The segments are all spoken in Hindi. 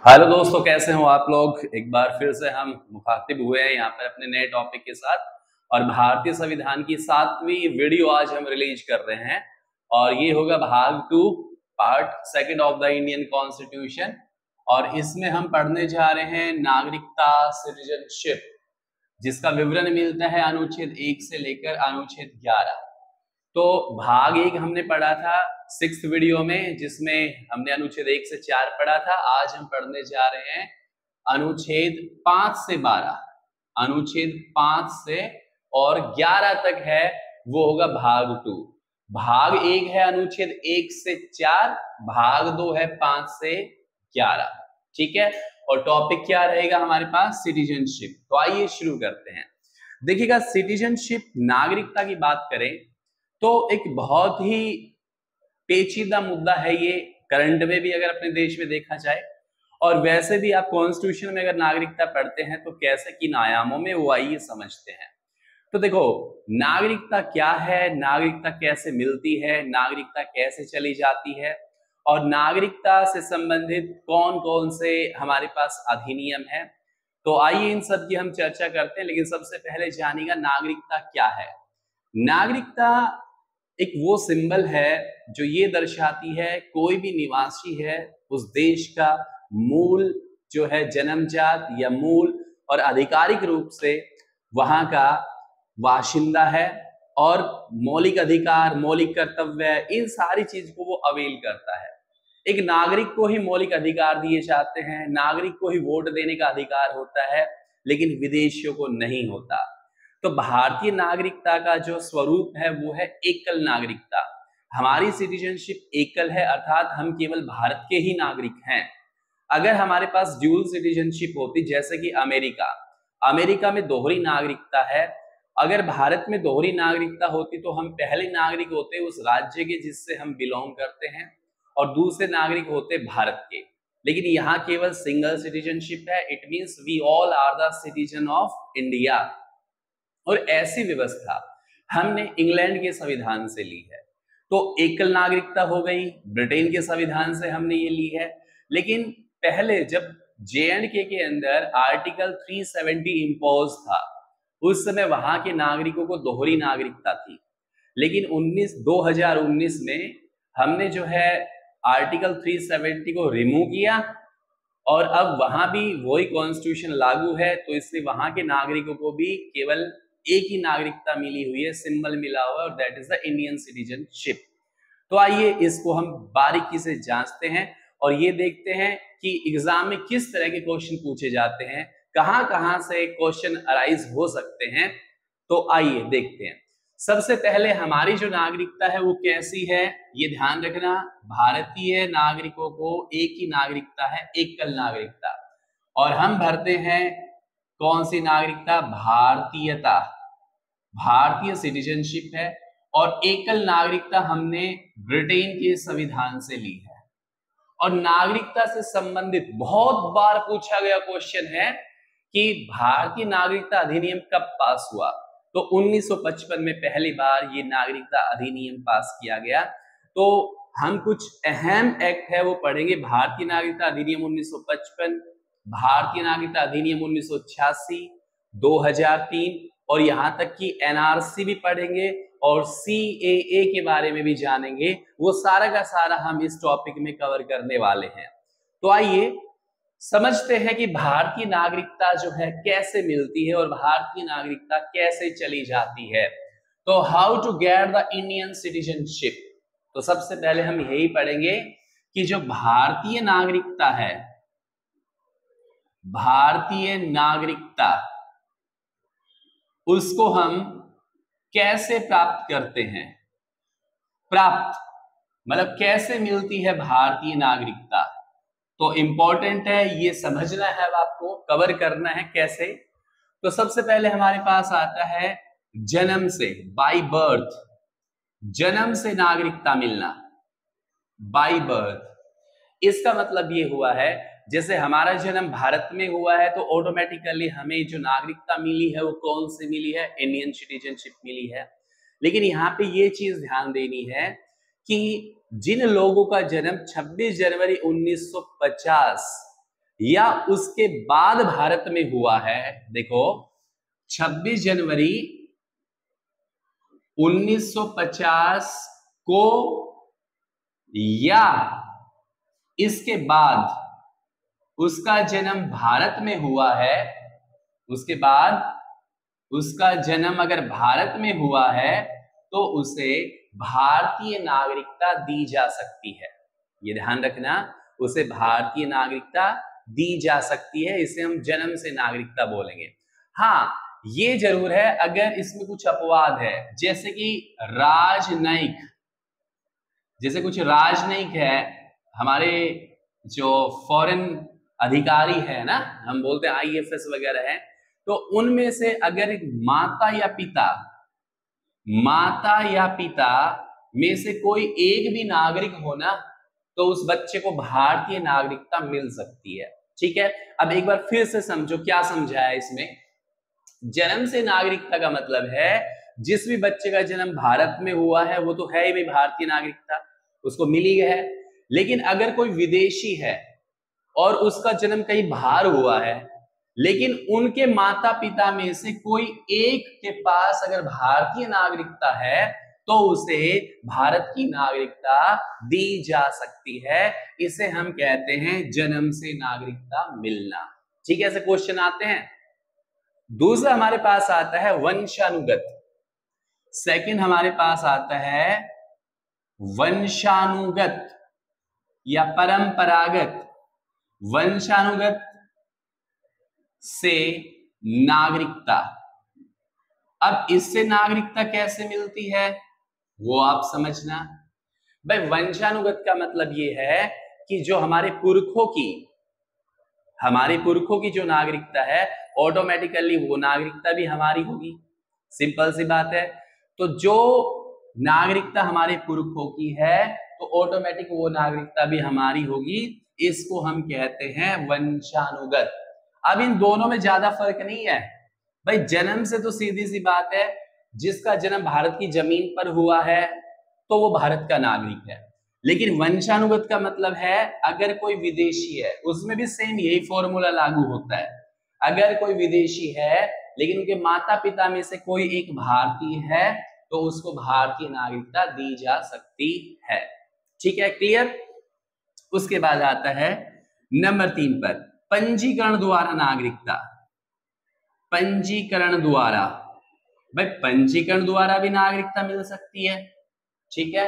हेलो दोस्तों, कैसे हो आप लोग। एक बार फिर से हम मुखातिब हुए हैं यहाँ पर अपने नए टॉपिक के साथ। और भारतीय संविधान की 7वीं वीडियो आज हम रिलीज कर रहे हैं और ये होगा भाग 2, part second of the Indian constitution. और इसमें हम पढ़ने जा रहे हैं नागरिकता, सिटीजनशिप, जिसका विवरण मिलता है अनुच्छेद 1 से लेकर अनुच्छेद 11। तो भाग 1 हमने पढ़ा था 6th वीडियो में, जिसमें हमने अनुच्छेद 1 से 4 पढ़ा था। आज हम पढ़ने जा रहे हैं अनुच्छेद 5 से 12, अनुच्छेद 5 से और 11 तक है, वो होगा भाग 2। भाग 1 है अनुच्छेद 1 से 4, भाग 2 है 5 से 11। ठीक है। और टॉपिक क्या रहेगा हमारे पास? सिटीजनशिप। तो आइए शुरू करते हैं। देखिएगा, सिटीजनशिप, नागरिकता की बात करें तो एक बहुत ही पेचीदा मुद्दा है ये, करंट में भी अगर अपने देश में देखा जाए और वैसे भी आप कॉन्स्टिट्यूशन में अगर नागरिकता पढ़ते हैं तो कैसे किन आयामों में, वो आइए समझते हैं। तो देखो, नागरिकता क्या है, नागरिकता कैसे मिलती है, नागरिकता कैसे चली जाती है और नागरिकता से संबंधित कौन कौन से हमारे पास अधिनियम है। तो आइए इन सब की हम चर्चा करते हैं। लेकिन सबसे पहले जानिएगा नागरिकता क्या है। नागरिकता एक वो सिंबल है जो ये दर्शाती है कोई भी निवासी है उस देश का, मूल जो है जन्मजात या मूल और आधिकारिक रूप से वहां का बाशिंदा है और मौलिक अधिकार, मौलिक कर्तव्य, इन सारी चीज को वो अवेल करता है। एक नागरिक को ही मौलिक अधिकार दिए जाते हैं, नागरिक को ही वोट देने का अधिकार होता है, लेकिन विदेशियों को नहीं होता। तो भारतीय नागरिकता का जो स्वरूप है वो है एकल नागरिकता। हमारी सिटीजनशिप एकल है, अर्थात हम केवल भारत के ही नागरिक हैं। अगर हमारे पास ड्यूल सिटीजनशिप होती, जैसे कि अमेरिका में दोहरी नागरिकता है, अगर भारत में दोहरी नागरिकता होती तो हम पहले नागरिक होते उस राज्य के जिससे हम बिलोंग करते हैं और दूसरे नागरिक होते भारत के। लेकिन यहाँ केवल सिंगल सिटीजनशिप है। It means we all are the citizen of India. और ऐसी व्यवस्था हमने इंग्लैंड के संविधान से ली है। तो एकल नागरिकता हो गई, ब्रिटेन के संविधान से हमने ये ली है। लेकिन पहले जब JNK के अंदर आर्टिकल 370 इम्पोज था, उस समय वहां के नागरिकों को दोहरी नागरिकता थी। लेकिन 2019 में हमने जो है आर्टिकल 370 को रिमूव किया और अब वहां भी वही कॉन्स्टिट्यूशन लागू है। तो इससे वहां के नागरिकों को भी केवल एक ही नागरिकता मिली हुई है, सिंबल मिला हुआ है, और that is the Indian citizenship. तो आइए इसको हम बारीकी से जांचते हैं और ये देखते हैं कि एग्जाम में किस तरह के क्वेश्चन पूछे जाते हैं, कहां से क्वेश्चन अराइज हो सकते हैं। तो आइए देखते हैं। सबसे पहले हमारी जो नागरिकता है वो कैसी है, ये ध्यान रखना। भारतीय नागरिकों को एक ही नागरिकता है, एकल नागरिकता। और हम भरते हैं कौन सी नागरिकता? भारतीयता, भारतीय सिटीजनशिप है। और एकल नागरिकता हमने ब्रिटेन के संविधान से ली है। और नागरिकता से संबंधित बहुत बार पूछा गया क्वेश्चन है कि भारतीय नागरिकता अधिनियम कब पास हुआ। तो 1955 में पहली बार ये नागरिकता अधिनियम पास किया गया। तो हम कुछ अहम एक्ट है वो पढ़ेंगे। भारतीय नागरिकता अधिनियम 1955, भारतीय नागरिकता अधिनियम 1986, 2003 और यहां तक कि NRC भी पढ़ेंगे और CAA के बारे में भी जानेंगे। वो सारा का सारा हम इस टॉपिक में कवर करने वाले हैं। तो आइए समझते हैं कि भारतीय नागरिकता जो है कैसे मिलती है और भारतीय नागरिकता कैसे चली जाती है। तो how to get the Indian citizenship. तो सबसे पहले हम यही पढ़ेंगे कि जो भारतीय नागरिकता है, भारतीय नागरिकता, उसको हम कैसे प्राप्त करते हैं। प्राप्त मतलब कैसे मिलती है भारतीय नागरिकता। तो इंपॉर्टेंट है, ये समझना है, आपको कवर करना है कैसे। तो सबसे पहले हमारे पास आता है जन्म से, बाय बर्थ, जन्म से नागरिकता मिलना, बाय बर्थ। इसका मतलब ये हुआ है जैसे हमारा जन्म भारत में हुआ है तो ऑटोमेटिकली हमें जो नागरिकता मिली है वो कौन से मिली है? इंडियन सिटीजनशिप मिली है। लेकिन यहाँ पे ये चीज ध्यान देनी है कि जिन लोगों का जन्म 26 जनवरी 1950 या उसके बाद भारत में हुआ है, देखो 26 जनवरी 1950 को या इसके बाद उसका जन्म भारत में हुआ है, उसके बाद उसका जन्म अगर भारत में हुआ है तो उसे भारतीय नागरिकता दी जा सकती है। ये ध्यान रखना, उसे भारतीय नागरिकता दी जा सकती है, इसे हम जन्म से नागरिकता बोलेंगे। हाँ, ये जरूर है अगर इसमें कुछ अपवाद है, जैसे कि राजनयिक, जैसे कुछ राजनयिक है, हमारे जो फॉरेन अधिकारी है ना, हम बोलते हैं IFS वगैरह है, तो उनमें से अगर माता या पिता में से कोई एक भी नागरिक हो ना, तो उस बच्चे को भारतीय नागरिकता मिल सकती है। ठीक है, अब एक बार फिर से समझो क्या समझा है इसमें। जन्म से नागरिकता का मतलब है जिस भी बच्चे का जन्म भारत में हुआ है वो तो है ही भाई भारतीय नागरिकता, उसको मिली है। लेकिन अगर कोई विदेशी है और उसका जन्म कहीं बाहर हुआ है, लेकिन उनके माता पिता में से कोई एक के पास अगर भारतीय नागरिकता है तो उसे भारत की नागरिकता दी जा सकती है। इसे हम कहते हैं जन्म से नागरिकता मिलना। ठीक है, ऐसे क्वेश्चन आते हैं। दूसरा हमारे पास आता है वंशानुगत। सेकंड हमारे पास आता है वंशानुगत या परंपरागत। वंशानुगत से नागरिकता, अब इससे नागरिकता कैसे मिलती है वो आप समझना। भाई वंशानुगत का मतलब ये है कि जो हमारे पुरखों की जो नागरिकता है ऑटोमेटिकली वो नागरिकता भी हमारी होगी। सिंपल सी बात है। तो जो नागरिकता हमारे पुरखों की है तो ऑटोमेटिक वो नागरिकता भी हमारी होगी। इसको हम कहते हैं वंशानुगत। अब इन दोनों में ज्यादा फर्क नहीं है भाई। जन्म से तो सीधी सी बात है, जिसका जन्म भारत की जमीन पर हुआ है तो वो भारत का नागरिक है। लेकिन वंशानुगत का मतलब है अगर कोई विदेशी है, उसमें भी सेम यही फॉर्मूला लागू होता है। अगर कोई विदेशी है लेकिन उनके माता पिता में से कोई एक भारतीय है तो उसको भारतीय नागरिकता दी जा सकती है। ठीक है, क्लियर। उसके बाद आता है नंबर 3 पर पंजीकरण द्वारा नागरिकता। पंजीकरण द्वारा, भाई पंजीकरण द्वारा भी नागरिकता मिल सकती है। ठीक है,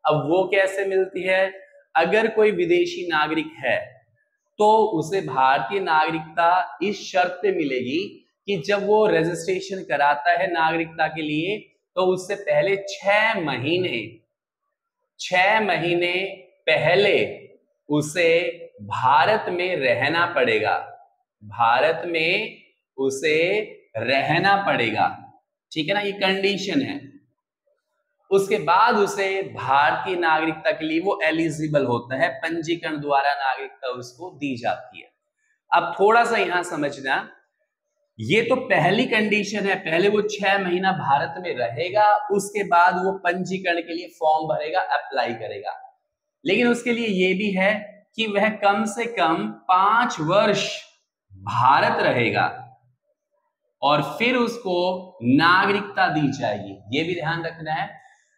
अब वो कैसे मिलती है? अगर कोई विदेशी नागरिक है तो उसे भारतीय नागरिकता इस शर्त पे मिलेगी कि जब वो रजिस्ट्रेशन कराता है नागरिकता के लिए तो उससे पहले 6 महीने पहले उसे भारत में रहना पड़ेगा। भारत में उसे रहना पड़ेगा। ठीक है ना, ये कंडीशन है। उसके बाद उसे भारतीय नागरिकता के लिए वो एलिजिबल होता है, पंजीकरण द्वारा नागरिकता उसको दी जाती है। अब थोड़ा सा यहां समझना, ये तो पहली कंडीशन है, पहले वो 6 महीना भारत में रहेगा, उसके बाद वो पंजीकरण के लिए फॉर्म भरेगा, अप्लाई करेगा। लेकिन उसके लिए ये भी है कि वह कम से कम 5 वर्ष भारत रहेगा और फिर उसको नागरिकता दी जाएगी। ये भी ध्यान रखना है।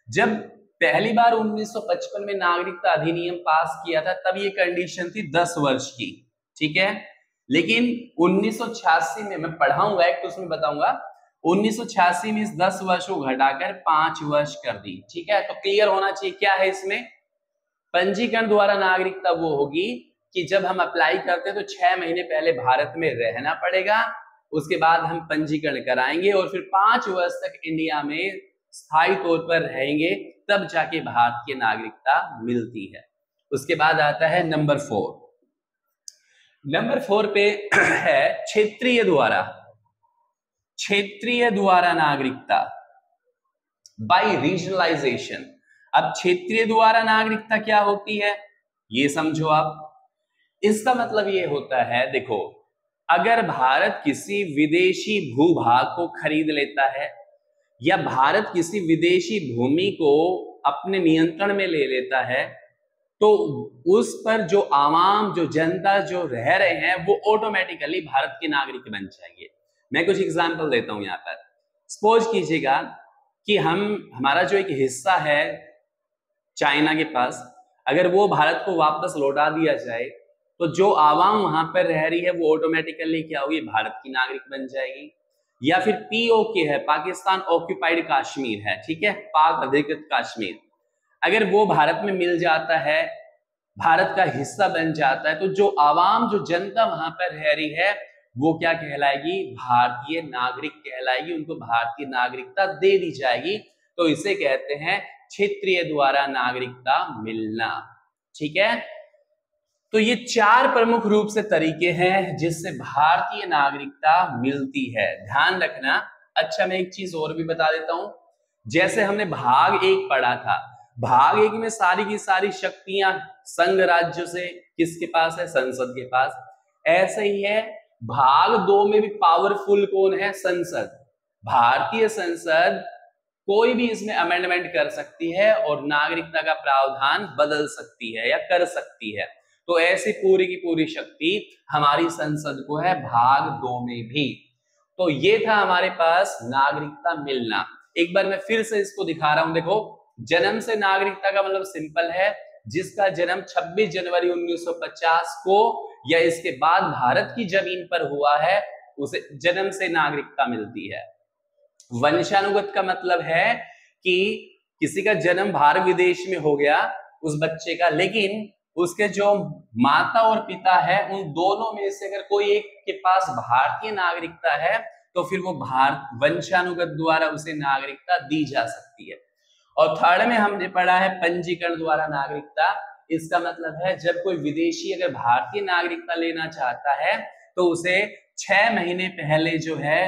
जब पहली बार 1955 में नागरिकता अधिनियम पास किया था तब ये कंडीशन थी 10 वर्ष की। ठीक है, लेकिन 1986 में मैं पढ़ाऊंगा एक तो उसमें बताऊंगा, 1986 में इस 10 वर्ष को घटाकर 5 वर्ष कर दी। ठीक है, तो क्लियर होना चाहिए क्या है इसमें। पंजीकरण द्वारा नागरिकता वो होगी कि जब हम अप्लाई करते हैं तो 6 महीने पहले भारत में रहना पड़ेगा, उसके बाद हम पंजीकरण कराएंगे और फिर 5 वर्ष तक इंडिया में स्थायी तौर पर रहेंगे, तब जाके भारतीय नागरिकता मिलती है। उसके बाद आता है नंबर 4। नंबर 4 पे है क्षेत्रीय द्वारा नागरिकता, बाय रीजनलाइजेशन। अब क्षेत्रीय द्वारा नागरिकता क्या होती है ये समझो आप। इसका मतलब ये होता है, देखो अगर भारत किसी विदेशी भूभाग को खरीद लेता है या भारत किसी विदेशी भूमि को अपने नियंत्रण में ले लेता है तो उस पर जो आवाम, जो जनता जो रह रहे हैं वो ऑटोमेटिकली भारत के नागरिक बन जाएंगे। मैं कुछ एग्जांपल देता हूं यहाँ पर। सपोज कीजिएगा कि हमारा जो एक हिस्सा है चाइना के पास, अगर वो भारत को वापस लौटा दिया जाए तो जो आवाम वहां पर रह रही है वो ऑटोमेटिकली क्या होगी, भारत की नागरिक बन जाएगी। या फिर पीओके है, पाकिस्तान ऑक्यूपाइड कश्मीर है, ठीक है, पाक अधिकृत कश्मीर, अगर वो भारत में मिल जाता है, भारत का हिस्सा बन जाता है, तो जो आवाम, जो जनता वहां पर रह रही है वो क्या कहलाएगी, भारतीय नागरिक कहलाएगी, उनको भारतीय नागरिकता दे दी जाएगी। तो इसे कहते हैं क्षेत्रीय द्वारा नागरिकता मिलना, ठीक है। तो ये चार प्रमुख रूप से तरीके हैं जिससे भारतीय नागरिकता मिलती है, ध्यान रखना। अच्छा, मैं एक चीज और भी बता देता हूं। जैसे हमने भाग 1 पढ़ा था, भाग 1 में सारी की सारी शक्तियां संघ राज्यों से किसके पास है, संसद के पास। ऐसे ही है भाग 2 में भी पावरफुल कौन है, संसद। भारतीय संसद कोई भी इसमें अमेंडमेंट कर सकती है और नागरिकता का प्रावधान बदल सकती है या कर सकती है। तो ऐसी पूरी की पूरी शक्ति हमारी संसद को है भाग 2 में भी। तो ये था हमारे पास नागरिकता मिलना। एक बार मैं फिर से इसको दिखा रहा हूं, देखो। जन्म से नागरिकता का मतलब सिंपल है, जिसका जन्म 26 जनवरी 1950 को या इसके बाद भारत की जमीन पर हुआ है, उसे जन्म से नागरिकता मिलती है। वंशानुगत का मतलब है कि किसी का जन्म बाहर विदेश में हो गया उस बच्चे का, लेकिन उसके जो माता और पिता है उन दोनों में से अगर कोई एक के पास भारतीय नागरिकता है तो फिर वो वंशानुगत द्वारा उसे नागरिकता दी जा सकती है। और थर्ड में हमने पढ़ा है पंजीकरण द्वारा नागरिकता। इसका मतलब है जब कोई विदेशी अगर भारतीय नागरिकता लेना चाहता है तो उसे 6 महीने पहले जो है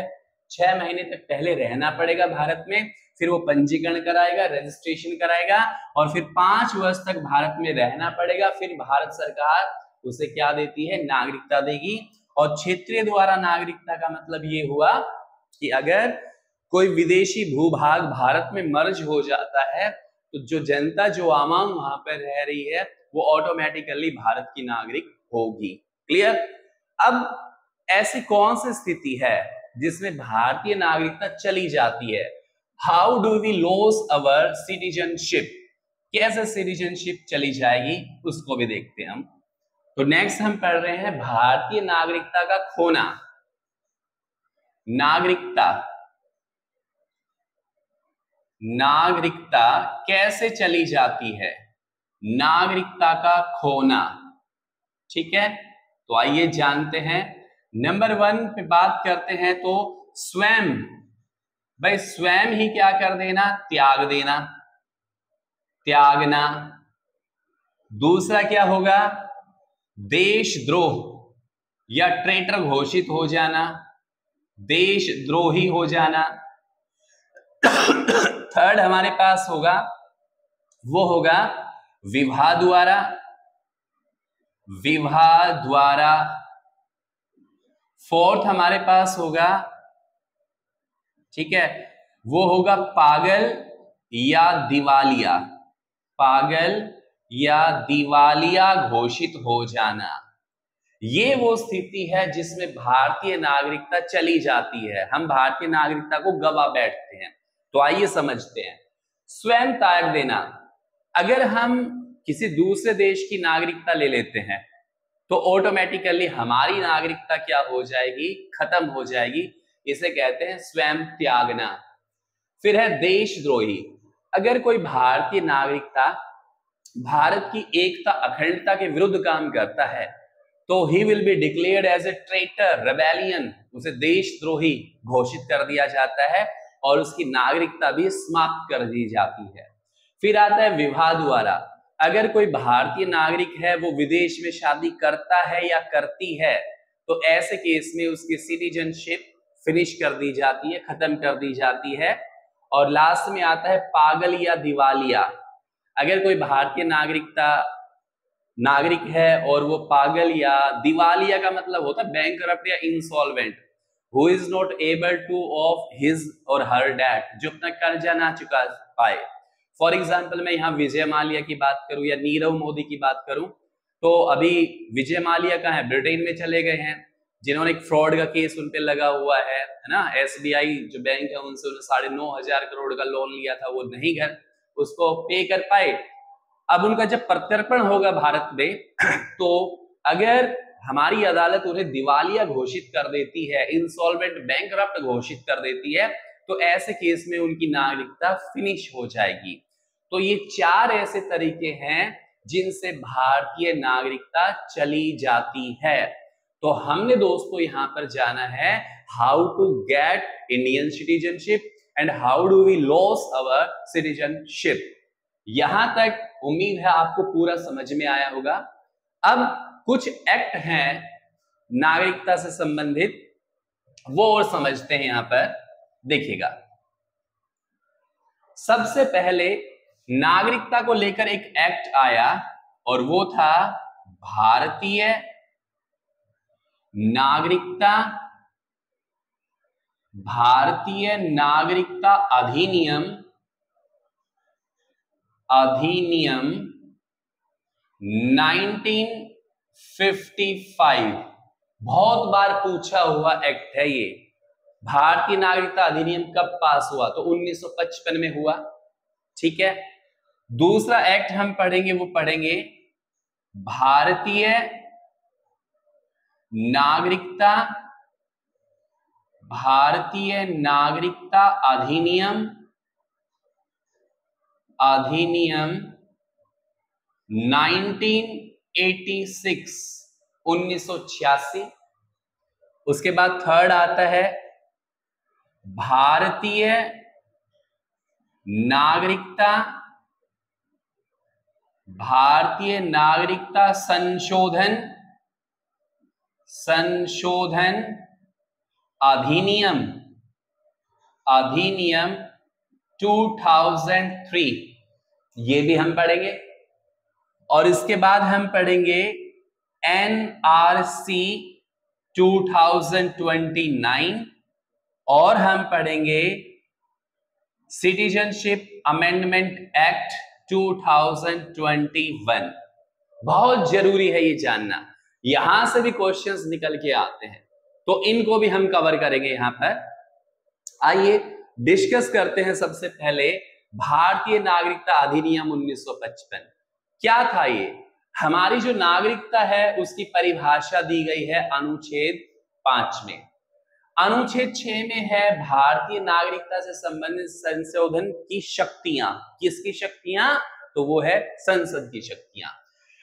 6 महीने तक पहले रहना पड़ेगा भारत में, फिर वो पंजीकरण कराएगा, रजिस्ट्रेशन कराएगा और फिर 5 वर्ष तक भारत में रहना पड़ेगा। फिर भारत सरकार उसे क्या देती है, नागरिकता देगी। और क्षेत्रीय द्वारा नागरिकता का मतलब ये हुआ कि अगर कोई विदेशी भूभाग भारत में मर्ज हो जाता है तो जो जनता, जो आवाम वहां पर रह रही है वो ऑटोमेटिकली भारत की नागरिक होगी। क्लियर। अब ऐसी कौन सी स्थिति है जिसमें भारतीय नागरिकता चली जाती है? How do we loss our citizenship? कैसे सिटीजनशिप चली जाएगी उसको भी देखते हैं हम। तो नेक्स्ट हम पढ़ रहे हैं भारतीय नागरिकता का खोना। नागरिकता कैसे चली जाती है, नागरिकता का खोना, ठीक है। तो आइए जानते हैं। नंबर 1 पे बात करते हैं तो स्वयं, भाई स्वयं ही क्या कर देना, त्याग देना, त्यागना। दूसरा क्या होगा, देशद्रोह या ट्रेटर घोषित हो जाना, देशद्रोही हो जाना। थर्ड हमारे पास होगा, वो होगा विवाह द्वारा। फोर्थ हमारे पास होगा, ठीक है, वो होगा पागल या दिवालिया, पागल या दिवालिया घोषित हो जाना। ये वो स्थिति है जिसमें भारतीय नागरिकता चली जाती है, हम भारतीय नागरिकता को गवा बैठते हैं। तो आइए समझते हैं। स्वयं त्याग देना, अगर हम किसी दूसरे देश की नागरिकता ले लेते हैं तो ऑटोमेटिकली हमारी नागरिकता क्या हो जाएगी, खत्म हो जाएगी। इसे कहते हैं स्वयं त्यागना। फिर है देशद्रोही, अगर कोई भारतीय नागरिकता भारत की एकता, अखंडता के विरुद्ध काम करता है तो he will be declared as a traitor, rebellion, उसे देशद्रोही घोषित कर दिया जाता है और उसकी नागरिकता भी समाप्त कर दी जाती है। फिर आता है विवाह द्वारा, अगर कोई भारतीय नागरिक है वो विदेश में शादी करता है या करती है तो ऐसे केस में उसकी सिटीजनशिप फिनिश कर दी जाती है, खत्म कर दी जाती है। और लास्ट में आता है पागल या दिवालिया, अगर कोई भारतीय नागरिक है और वो पागल या दिवालिया का मतलब होता है बैंकरप्ट या insolvent, who is not able two of his और हर डेट, जो अपना कर्जा ना चुका पाए, फॉर एग्जाम्पल मैं यहाँ विजय माल्या की बात करूं या नीरव मोदी की बात करूं, तो अभी विजय माल्या कहाँ है, ब्रिटेन में चले गए हैं, जिन्होंने एक फ्रॉड का केस उन पे लगा हुआ है ना। एसबीआई जो बैंक है उनसे उन्होंने 9,500 करोड़ का लोन लिया था, वो नहीं घर उसको पे कर पाए। अब उनका जब प्रत्यर्पण होगा भारत में तो अगर हमारी अदालत उन्हें दिवालिया घोषित कर देती है, इंसॉल्वेंट बैंकरप्ट घोषित कर देती है, तो ऐसे केस में उनकी नागरिकता फिनिश हो जाएगी। तो ये 4 ऐसे तरीके हैं जिनसे भारतीय नागरिकता चली जाती है। तो हमने दोस्तों यहां पर जाना है how to get Indian citizenship and how do we loss our citizenship. यहां तक उम्मीद है आपको पूरा समझ में आया होगा। अब कुछ एक्ट हैं नागरिकता से संबंधित, वो और समझते हैं। यहां पर देखिएगा, सबसे पहले नागरिकता को लेकर एक एक्ट आया और वो था भारतीय नागरिकता अधिनियम 1955। बहुत बार पूछा हुआ एक्ट है ये। भारतीय नागरिकता अधिनियम कब पास हुआ, तो 1955 में हुआ। ठीक है, दूसरा एक्ट हम पढ़ेंगे, वो पढ़ेंगे भारतीय नागरिकता अधिनियम 1986। उसके बाद थर्ड आता है भारतीय नागरिकता संशोधन अधिनियम 2003, ये भी हम पढ़ेंगे। और इसके बाद हम पढ़ेंगे NRC 2029 और हम पढ़ेंगे सिटीजनशिप अमेंडमेंट एक्ट 2021। बहुत जरूरी है ये जानना, यहां से भी क्वेश्चंस निकल के आते हैं, तो इनको भी हम कवर करेंगे यहां पर। आइए डिस्कस करते हैं सबसे पहले भारतीय नागरिकता अधिनियम 1955 क्या था। ये हमारी जो नागरिकता है उसकी परिभाषा दी गई है अनुच्छेद 5 में। अनुच्छेद 6 में है भारतीय नागरिकता से संबंधित संशोधन की शक्तियां। किसकी शक्तियां, तो वो है संसद की शक्तियां।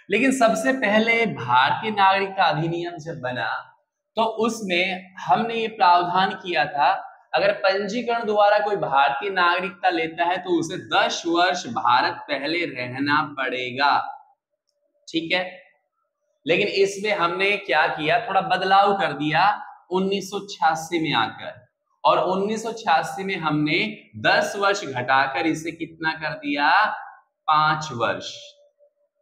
लेकिन सबसे पहले भारतीय नागरिकता अधिनियम जब बना तो उसमें हमने ये प्रावधान किया था, अगर पंजीकरण द्वारा कोई भारतीय नागरिकता लेता है तो उसे 10 वर्ष भारत पहले रहना पड़ेगा। ठीक है, लेकिन इसमें हमने क्या किया, थोड़ा बदलाव कर दिया 1986 में आकर, और 1986 में हमने 10 वर्ष घटाकर इसे कितना कर दिया, 5 वर्ष।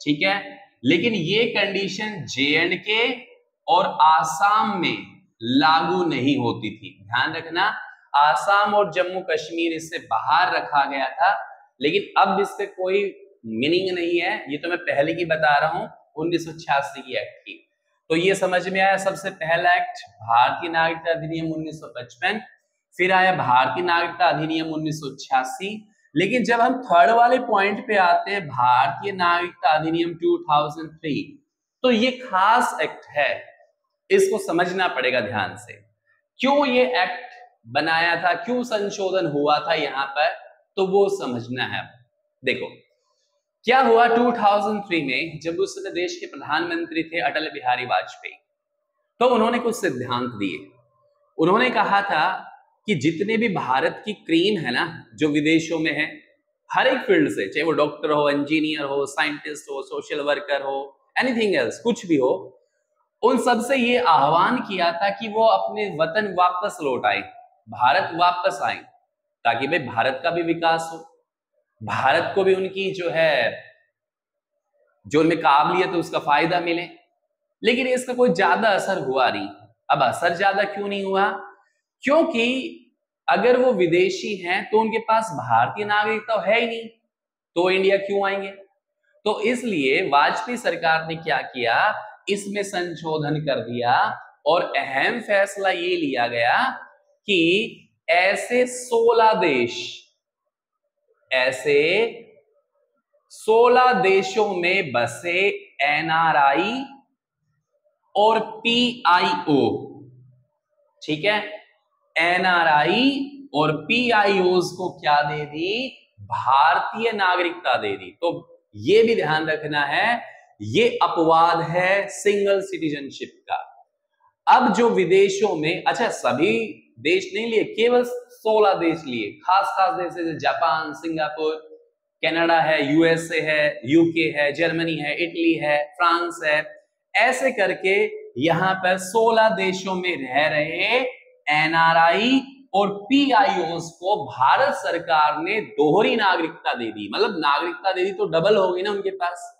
ठीक है, लेकिन ये कंडीशन JNK और आसाम में लागू नहीं होती थी। ध्यान रखना, आसाम और जम्मू कश्मीर इससे बाहर रखा गया था, लेकिन अब इससे कोई मीनिंग नहीं है, ये तो मैं पहले की बता रहा हूं 1986 की एक्ट की। तो ये समझ में आया, सबसे पहला एक्ट भारतीय नागरिकता अधिनियम 1955, फिर आया भारतीय नागरिकता अधिनियम 1986। लेकिन जब हम थर्ड वाले पॉइंट पे आते हैं भारतीय नागरिकता अधिनियम 2003, तो ये खास एक्ट है, इसको समझना पड़ेगा ध्यान से। क्यों ये एक्ट बनाया था, क्यों संशोधन हुआ था यहां पर, तो वो समझना है। देखो क्या हुआ 2003 में, जब उस समय देश के प्रधानमंत्री थे अटल बिहारी वाजपेयी, तो उन्होंने कुछ सिद्धांत दिए। उन्होंने कहा था कि जितने भी भारत की क्रीम है ना, जो विदेशों में है, हर एक फील्ड से, चाहे वो डॉक्टर हो, इंजीनियर हो, साइंटिस्ट हो, सोशल वर्कर हो, एनीथिंग एल्स, कुछ भी हो, उन सबसे ये आह्वान किया था कि वो अपने वतन वापस लौट आए, भारत वापस आए, ताकि भाई भारत का भी विकास हो, भारत को भी उनकी जो है, जो उनमें काबिलियत है उसका फायदा मिले। लेकिन इसका कोई ज्यादा असर हुआ नहीं। अब असर ज्यादा क्यों नहीं हुआ, क्योंकि अगर वो विदेशी हैं तो उनके पास भारतीय नागरिकता है ही नहीं, तो इंडिया क्यों आएंगे? तो इसलिए वाजपेयी सरकार ने क्या किया, इसमें संशोधन कर दिया और अहम फैसला ये लिया गया कि ऐसे 16 देशों में बसे एनआरआई और पीआईओ, ठीक है, एनआरआई और पीआईओज को क्या दे दी, भारतीय नागरिकता दे दी। तो ये भी ध्यान रखना है, ये अपवाद है सिंगल सिटीजनशिप का। अब जो विदेशों में, अच्छा सभी देश नहीं लिए, केवल 16 देश लिए, खास खास देश जैसे जापान, सिंगापुर, कनाडा है, यूएसए है, यूके है, जर्मनी है, इटली है, फ्रांस है, ऐसे करके यहां पर 16 देशों में रह रहे एनआरआई और पीआईओस को भारत सरकार ने दोहरी नागरिकता दे दी। मतलब नागरिकता दे दी तो डबल होगी ना उनके पास,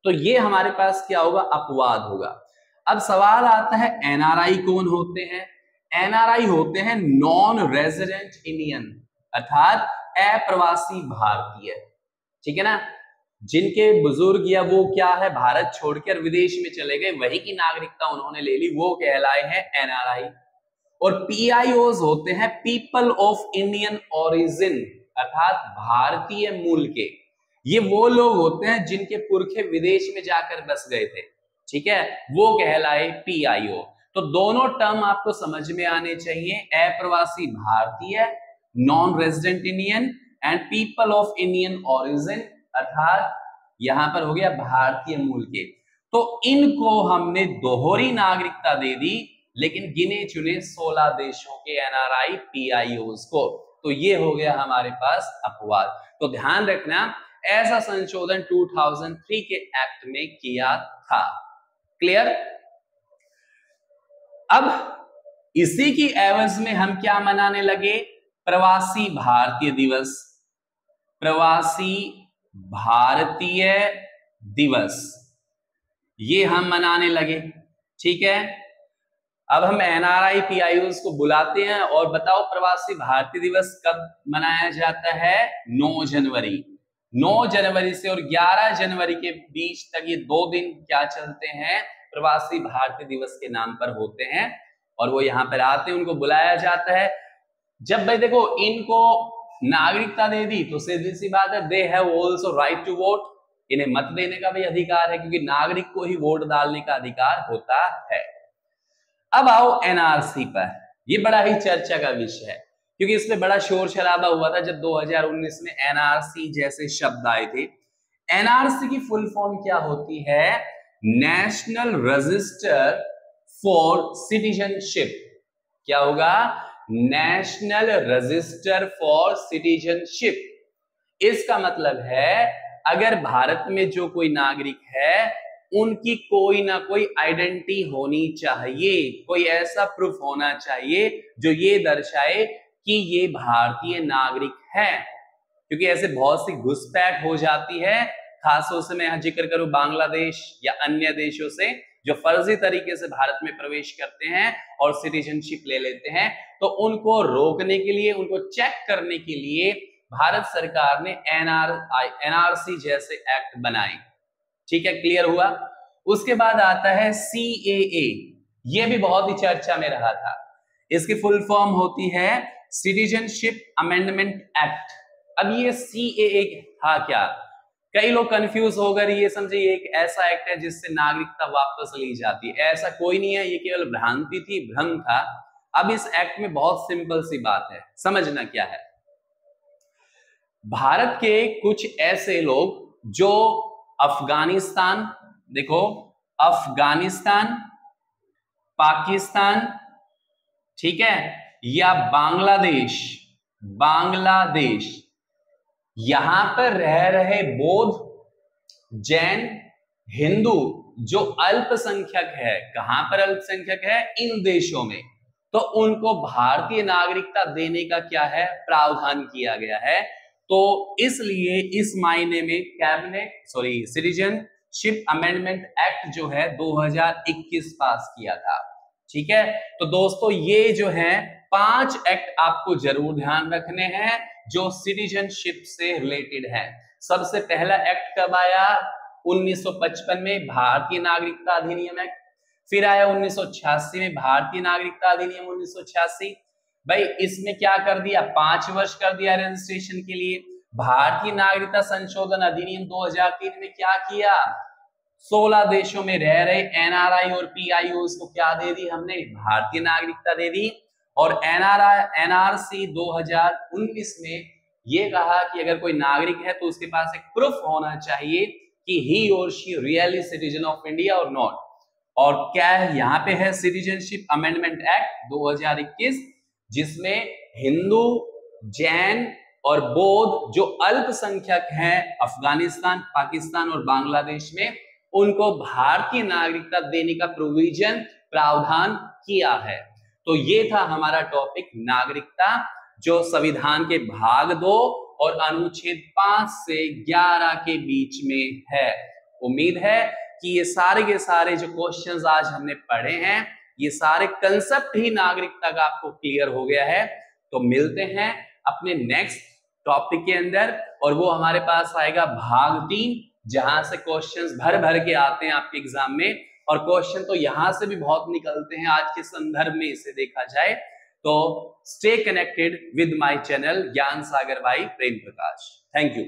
तो ये हमारे पास क्या होगा, अपवाद होगा। अब सवाल आता है एनआरआई कौन होते हैं? एनआरआई होते हैं नॉन रेजिडेंट इंडियन, अर्थात अप्रवासी भारतीय, ठीक है ना, जिनके बुजुर्ग या वो क्या है भारत छोड़कर विदेश में चले गए, वही की नागरिकता उन्होंने ले ली, वो कहलाए हैं एनआरआई। और पीआईओज होते हैं पीपल ऑफ इंडियन ओरिजिन, अर्थात भारतीय मूल के। ये वो लोग होते हैं जिनके पुरखे विदेश में जाकर बस गए थे, ठीक है, वो कहलाए पीआईओ। तो दोनों टर्म आपको समझ में आने चाहिए, अप्रवासी भारतीय, non resident Indian, and people of Indian origin, अर्थात यहां पर हो गया भारतीय मूल के। तो इनको हमने दोहरी नागरिकता दे दी, लेकिन गिने चुने 16 देशों के एनआरआई पीआईओज को। तो ये हो गया हमारे पास अपवाद। तो ध्यान रखना, ऐसा संशोधन 2003 के एक्ट में किया था। क्लियर? अब इसी की एवज में हम क्या मनाने लगे, प्रवासी भारतीय दिवस, प्रवासी भारतीय दिवस, ये हम मनाने लगे, ठीक है। अब हम एनआरआई पीआईओज को बुलाते हैं और बताओ प्रवासी भारतीय दिवस कब मनाया जाता है? 9 जनवरी। 9 जनवरी से और 11 जनवरी के बीच तक ये 2 दिन क्या चलते हैं, प्रवासी भारतीय दिवस के नाम पर होते हैं। और वो यहाँ पर आते हैं, उनको बुलाया जाता है। जब भाई देखो इनको नागरिकता दे दी तो सीधी सी बात है, they have also right to vote, इन्हें मत देने का भी अधिकार है, क्योंकि नागरिक को ही वोट डालने का अधिकार होता है। अब आओ एनआरसी पर, ये बड़ा ही चर्चा का विषय है, क्योंकि इसमें बड़ा शोर शराबा हुआ था जब 2019 में एनआरसी जैसे शब्द आए थे। एनआरसी की फुल फॉर्म क्या होती है? National register for citizenship. क्या होगा? National register for citizenship. इसका मतलब है अगर भारत में जो कोई नागरिक है, उनकी कोई ना कोई आइडेंटिटी होनी चाहिए, कोई ऐसा प्रूफ होना चाहिए जो ये दर्शाए कि ये भारतीय नागरिक है। क्योंकि ऐसे बहुत सी घुसपैठ हो जाती है, खासतौर से मैं यहां जिक्र करूं बांग्लादेश या अन्य देशों से, जो फर्जी तरीके से भारत में प्रवेश करते हैं और सिटीजनशिप ले लेते हैं। तो उनको रोकने के लिए, उनको चेक करने के लिए भारत सरकार ने एनआरसी जैसे एक्ट बनाए, ठीक है। क्लियर हुआ? उसके बाद आता है सीएए, ये भी बहुत ही चर्चा में रहा था। इसकी फुल फॉर्म होती है सिटीजनशिप अमेंडमेंट एक्ट। अब ये सीएए था क्या? कई लोग कंफ्यूज हो गए, ये समझे ये एक ऐसा एक्ट है जिससे नागरिकता वापस ली जाती है। ऐसा कोई नहीं है, ये केवल भ्रांति थी, भ्रम था। अब इस एक्ट में बहुत सिंपल सी बात है, समझना क्या है। भारत के कुछ ऐसे लोग जो अफगानिस्तान, देखो अफगानिस्तान, पाकिस्तान, ठीक है, या बांग्लादेश, यहां पर रह रहे बौद्ध, जैन, हिंदू जो अल्पसंख्यक है, कहां पर अल्पसंख्यक है? इन देशों में। तो उनको भारतीय नागरिकता देने का क्या है? प्रावधान किया गया है। तो इसलिए इस मायने में सिटीजनशिप अमेंडमेंट एक्ट जो है 2021 पास किया था, ठीक है। तो दोस्तों ये जो है 5 एक्ट आपको जरूर ध्यान रखने हैं जो सिटीजनशिप से रिलेटेड है। सबसे पहला एक्ट कब आया? 1955 में भारतीय नागरिकता अधिनियम एक्ट। फिर आया 1986 में भारतीय नागरिकता अधिनियम 1986। भाई इसमें क्या कर दिया? 5 वर्ष कर दिया रजिस्ट्रेशन के लिए। भारतीय नागरिकता संशोधन अधिनियम 2003 में क्या किया? 16 देशों में रह रहे एनआरआई और पीआईओ को क्या दे दी हमने? भारतीय नागरिकता दे दी। और एनआरसी 2019 में ये कहा कि अगर कोई नागरिक है तो उसके पास एक प्रूफ होना चाहिए कि ही और she really citizen of India और नॉट। और क्या है यहाँ पे है? सिटीजनशिप अमेंडमेंट एक्ट 2021, जिसमें हिंदू, जैन और बौद्ध जो अल्पसंख्यक हैं अफगानिस्तान, पाकिस्तान और बांग्लादेश में, उनको भारतीय नागरिकता देने का प्रावधान किया है। तो ये था हमारा टॉपिक नागरिकता, जो संविधान के भाग 2 और अनुच्छेद 5 से 11 के बीच में है। उम्मीद है कि ये सारे के सारे जो क्वेश्चंस आज हमने पढ़े हैं, ये सारे कंसेप्ट ही नागरिकता का आपको क्लियर हो गया है। तो मिलते हैं अपने नेक्स्ट टॉपिक के अंदर, और वो हमारे पास आएगा भाग 3, जहां से क्वेश्चंस भर भर के आते हैं आपके एग्जाम में। और क्वेश्चन तो यहां से भी बहुत निकलते हैं आज के संदर्भ में इसे देखा जाए तो। Stay connected with my channel ज्ञान सागर भाई प्रेम प्रकाश। Thank you.